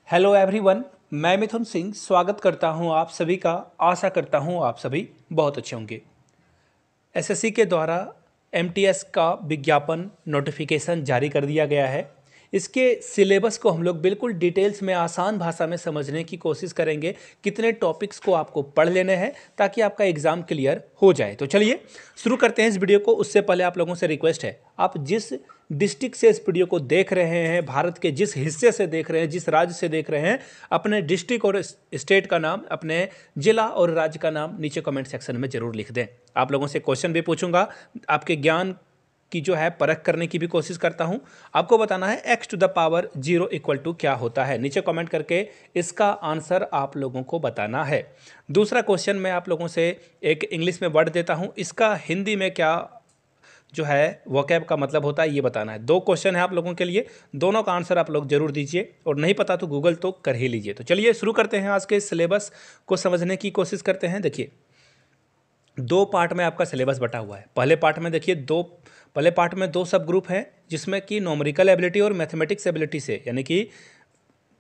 Hello everyone, मैं मिथुन सिंह स्वागत करता हूं आप सभी का। आशा करता हूं आप सभी बहुत अच्छे होंगे। एसएससी के द्वारा एमटीएस का विज्ञापन नोटिफिकेशन जारी कर दिया गया है। इसके सिलेबस को हम लोग बिल्कुल डिटेल्स में आसान भाषा में समझने की कोशिश करेंगे। कितने टॉपिक्स को आपको पढ़ लेने हैं ताकि आपका एग्ज़ाम क्लियर हो जाए। तो चलिए शुरू करते हैं इस वीडियो को। उससे पहले आप लोगों से रिक्वेस्ट है, आप जिस डिस्ट्रिक्ट से इस वीडियो को देख रहे हैं, भारत के जिस हिस्से से देख रहे हैं, जिस राज्य से देख रहे हैं, अपने डिस्ट्रिक्ट और स्टेट का नाम, अपने जिला और राज्य का नाम नीचे कमेंट सेक्शन में जरूर लिख दें। आप लोगों से क्वेश्चन भी पूछूंगा, आपके ज्ञान की जो है परख करने की भी कोशिश करता हूं। आपको बताना है x to the power 0 equal to क्या होता है। नीचे कमेंट करके इसका आंसर आप लोगों को बताना है। दूसरा क्वेश्चन मैं आप लोगों से एक इंग्लिश में वर्ड देता हूं, इसका हिंदी में क्या जो है वोकैब का मतलब होता है ये बताना है। दो क्वेश्चन है आप लोगों के लिए, दोनों का आंसर आप लोग जरूर दीजिए और नहीं पता तो गूगल तो कर ही लीजिए। तो चलिए शुरू करते हैं, आज के सिलेबस को समझने की कोशिश करते हैं। देखिए, दो पार्ट में आपका सिलेबस बटा हुआ है। पहले पार्ट में देखिए पहले पार्ट में दो सब ग्रुप हैं, जिसमें कि न्यूमेरिकल एबिलिटी और मैथमेटिक्स एबिलिटी से, यानी कि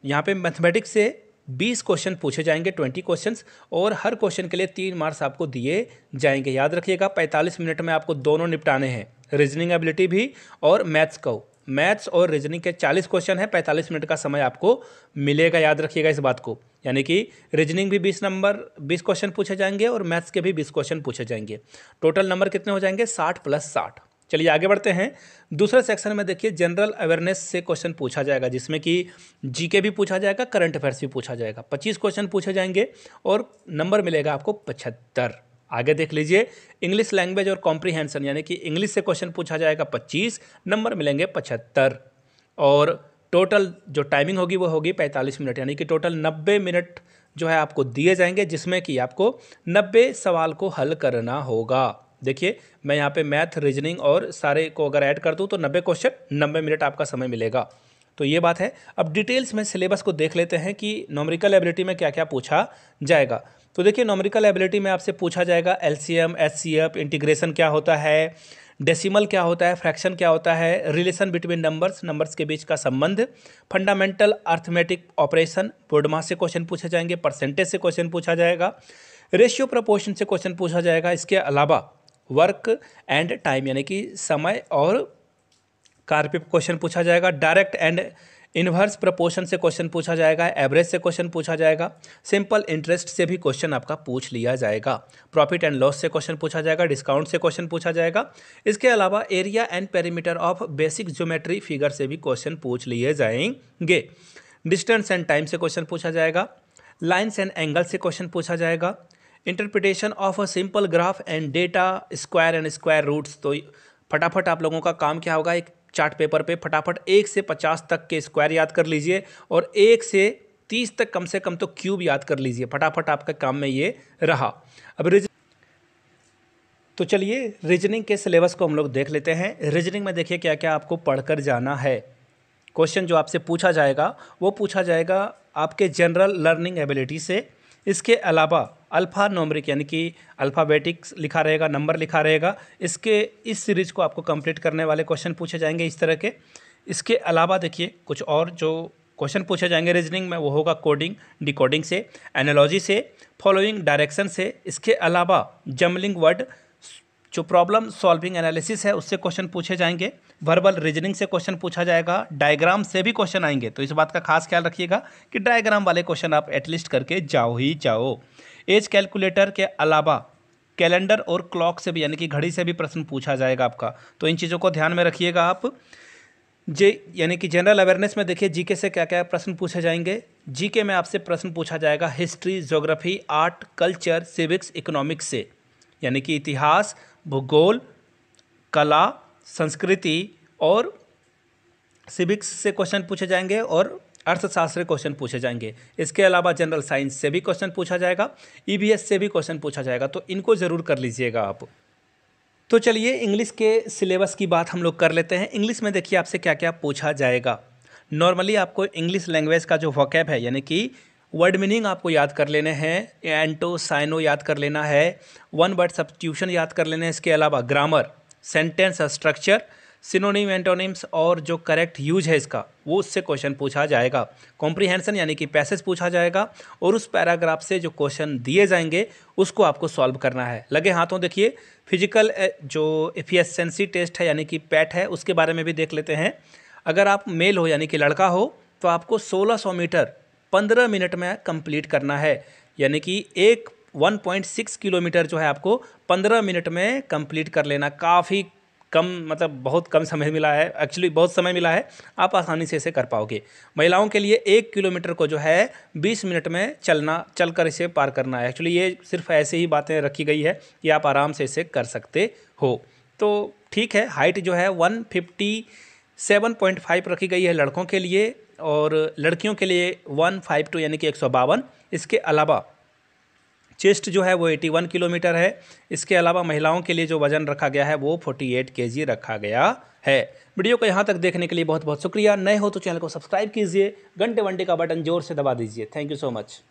यहाँ पे मैथमेटिक्स से 20 क्वेश्चन पूछे जाएंगे, 20 क्वेश्चंस, और हर क्वेश्चन के लिए 3 मार्क्स आपको दिए जाएंगे। याद रखिएगा 45 मिनट में आपको दोनों निपटाने हैं, रीजनिंग एबिलिटी भी और मैथ्स को। मैथ्स और रीजनिंग के 40 क्वेश्चन है, 45 मिनट का समय आपको मिलेगा। याद रखिएगा इस बात को, यानी कि रीजनिंग भी 20 क्वेश्चन पूछे जाएंगे और मैथ्स के भी 20 क्वेश्चन पूछे जाएंगे। टोटल नंबर कितने हो जाएंगे? 60 + 60। चलिए आगे बढ़ते हैं। दूसरे सेक्शन में देखिए जनरल अवेयरनेस से क्वेश्चन पूछा जाएगा, जिसमें कि जीके भी पूछा जाएगा, करंट अफेयर्स भी पूछा जाएगा। 25 क्वेश्चन पूछे जाएंगे और नंबर मिलेगा आपको 75। आगे देख लीजिए, इंग्लिश लैंग्वेज और कॉम्प्रीहेंशन, यानी कि इंग्लिश से क्वेश्चन पूछा जाएगा 25, नंबर मिलेंगे 75, और टोटल जो टाइमिंग होगी वो होगी 45 मिनट, यानी कि टोटल 90 मिनट जो है आपको दिए जाएंगे, जिसमें कि आपको 90 सवाल को हल करना होगा। देखिए मैं यहाँ पे मैथ, रीजनिंग और सारे को अगर ऐड कर दूँ तो 90 क्वेश्चन, 90 मिनट आपका समय मिलेगा। तो ये बात है। अब डिटेल्स में सिलेबस को देख लेते हैं कि न्यूमेरिकल एबिलिटी में क्या क्या पूछा जाएगा। तो देखिए न्यूमेरिकल एबिलिटी में आपसे पूछा जाएगा एलसीएम, एचसीएफ, इंटीग्रेशन क्या होता है, डेसिमल क्या होता है, फ्रैक्शन क्या होता है, रिलेशन बिटवीन नंबर्स, नंबर्स के बीच का संबंध, फंडामेंटल अर्थमेटिक ऑपरेशन, बोर्ड मास से क्वेश्चन पूछे जाएंगे, परसेंटेज से क्वेश्चन पूछा जाएगा, रेशियो प्रोपोर्शन से क्वेश्चन पूछा जाएगा। इसके अलावा वर्क एंड टाइम, यानी कि समय और कार्य पे क्वेश्चन पूछा जाएगा, डायरेक्ट एंड इनवर्स प्रपोर्शन से क्वेश्चन पूछा जाएगा, एवरेज से क्वेश्चन पूछा जाएगा, सिंपल इंटरेस्ट से भी क्वेश्चन आपका पूछ लिया जाएगा, प्रॉफिट एंड लॉस से क्वेश्चन पूछा जाएगा, डिस्काउंट से क्वेश्चन पूछा जाएगा। इसके अलावा area and perimeter of basic geometry figure से भी क्वेश्चन पूछ लिए जाएंगे, डिस्टेंस एंड टाइम से क्वेश्चन पूछा जाएगा, लाइन्स एंड एंगल से क्वेश्चन पूछा जाएगा, interpretation of a simple graph and data, square and square roots. तो फटाफट आप लोगों का काम क्या होगा, एक चार्ट पेपर पे फटाफट 1 से 50 तक के स्क्वायर याद कर लीजिए और 1 से 30 तक कम से कम तो क्यूब याद कर लीजिए। फटाफट आपका काम में ये रहा। अब तो चलिए रीजनिंग के सिलेबस को हम लोग देख लेते हैं। रीजनिंग में देखिए क्या क्या आपको पढ़कर जाना है। क्वेश्चन जो आपसे पूछा जाएगा वो पूछा जाएगा आपके जनरल लर्निंग एबिलिटी से। इसके अलावा अल्फ़ा न्यूमेरिक, यानी कि अल्फ़ाबेटिक्स लिखा रहेगा, नंबर लिखा रहेगा, इस सीरीज को आपको कंप्लीट करने वाले क्वेश्चन पूछे जाएंगे इस तरह के। इसके अलावा देखिए कुछ और जो क्वेश्चन पूछे जाएंगे रीजनिंग में वो होगा कोडिंग, डिकोडिंग से, एनालॉजी से, फॉलोइंग डायरेक्शन से। इसके अलावा जम्बलिंग वर्ड, जो प्रॉब्लम सॉल्विंग एनालिसिस है उससे क्वेश्चन पूछे जाएंगे, वर्बल रीजनिंग से क्वेश्चन पूछा जाएगा, डायग्राम से भी क्वेश्चन आएंगे। तो इस बात का खास ख्याल रखिएगा कि डायग्राम वाले क्वेश्चन आप एटलीस्ट करके जाओ ही जाओ। एज कैलकुलेटर के अलावा कैलेंडर और क्लॉक से भी, यानी कि घड़ी से भी प्रश्न पूछा जाएगा आपका। तो इन चीज़ों को ध्यान में रखिएगा आप। यानी कि जनरल अवेयरनेस में देखिए जीके से क्या क्या प्रश्न पूछे जाएंगे। जीके में आपसे प्रश्न पूछा जाएगा history, geography, art, culture, civics, economics से, यानी कि इतिहास, भूगोल, कला, संस्कृति और सिविक्स से क्वेश्चन पूछे जाएंगे और अर्थशास्त्र क्वेश्चन पूछे जाएंगे। इसके अलावा जनरल साइंस से भी क्वेश्चन पूछा जाएगा, ईवीएस से भी क्वेश्चन पूछा जाएगा। तो इनको ज़रूर कर लीजिएगा आप। तो चलिए इंग्लिश के सिलेबस की बात हम लोग कर लेते हैं। इंग्लिश में देखिए आपसे क्या क्या पूछा जाएगा। नॉर्मली आपको इंग्लिश लैंग्वेज का जो वोकैब है, यानी कि वर्ड मीनिंग आपको याद कर लेने हैं, एंटो साइनो याद कर लेना है, वन वर्ड सब्स्टिट्यूशन याद कर लेने हैं। इसके अलावा grammar, sentence structure, synonym, antonyms और जो करेक्ट यूज है इसका वो उससे क्वेश्चन पूछा जाएगा। कॉम्प्रीहेंशन यानी कि पैसेज पूछा जाएगा और उस पैराग्राफ से जो क्वेश्चन दिए जाएंगे उसको आपको सॉल्व करना है। लगे हाथों देखिए, फिजिकल जो एफिशिएंसी टेस्ट है यानी कि पैट है उसके बारे में भी देख लेते हैं। अगर आप मेल हो यानी कि लड़का हो तो आपको 1600 मीटर 15 मिनट में कंप्लीट करना है, यानी कि 1.6 किलोमीटर जो है आपको 15 मिनट में कंप्लीट कर लेना। काफ़ी कम, मतलब बहुत कम समय मिला है, एक्चुअली बहुत समय मिला है, आप आसानी से इसे कर पाओगे। महिलाओं के लिए 1 किलोमीटर को जो है 20 मिनट में चलकर इसे पार करना है। एक्चुअली ये सिर्फ ऐसे ही बातें रखी गई है कि आप आराम से इसे कर सकते हो। तो ठीक है, हाइट जो है 157.5 रखी गई है लड़कों के लिए और लड़कियों के लिए 152 यानी कि 152। इसके अलावा चेस्ट जो है वो 81 किलोमीटर है। इसके अलावा महिलाओं के लिए जो वजन रखा गया है वो 48 केजी रखा गया है। वीडियो को यहाँ तक देखने के लिए बहुत बहुत शुक्रिया। नए हो तो चैनल को सब्सक्राइब कीजिए, घंटे का बटन जोर से दबा दीजिए। Thank you so much.